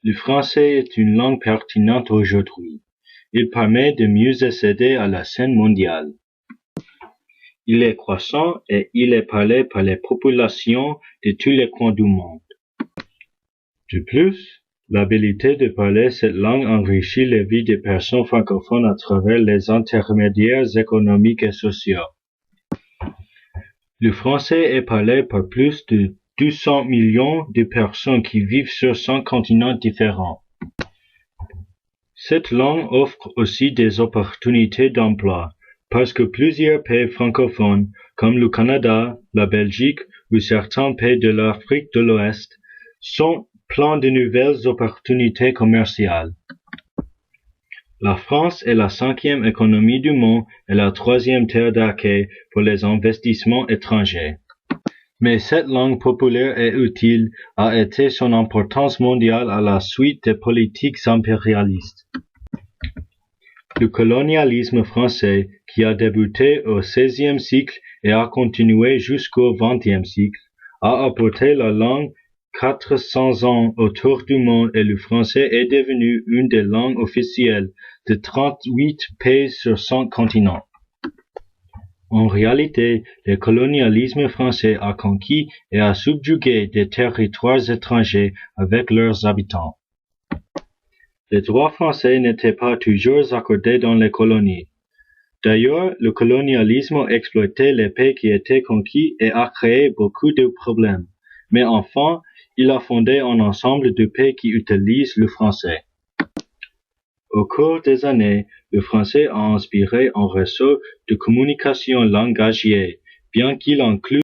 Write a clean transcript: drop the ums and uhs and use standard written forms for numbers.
Le français est une langue pertinente aujourd'hui. Il permet de mieux accéder à la scène mondiale. Il est croissant et il est parlé par les populations de tous les coins du monde. De plus, l'habilité de parler cette langue enrichit la vie des personnes francophones à travers les intermédiaires économiques et sociaux. Le français est parlé par plus de 200 millions de personnes qui vivent sur 100 continents différents. Cette langue offre aussi des opportunités d'emploi, parce que plusieurs pays francophones, comme le Canada, la Belgique ou certains pays de l'Afrique de l'Ouest, sont pleins de nouvelles opportunités commerciales. La France est la 5e économie du monde et la 3e terre d'accueil pour les investissements étrangers. Mais cette langue populaire et utile a été son importance mondiale à la suite des politiques impérialistes. Le colonialisme français, qui a débuté au XVIe siècle et a continué jusqu'au XXe siècle, a apporté la langue 400 ans autour du monde et le français est devenu une des langues officielles de 38 pays sur 100 continents. En réalité, le colonialisme français a conquis et a subjugué des territoires étrangers avec leurs habitants. Les droits français n'étaient pas toujours accordés dans les colonies. D'ailleurs, le colonialisme a exploité les pays qui étaient conquis et a créé beaucoup de problèmes. Mais enfin, il a fondé un ensemble de pays qui utilisent le français. Au cours des années, le français a inspiré un réseau de communication langagier, bien qu'il inclue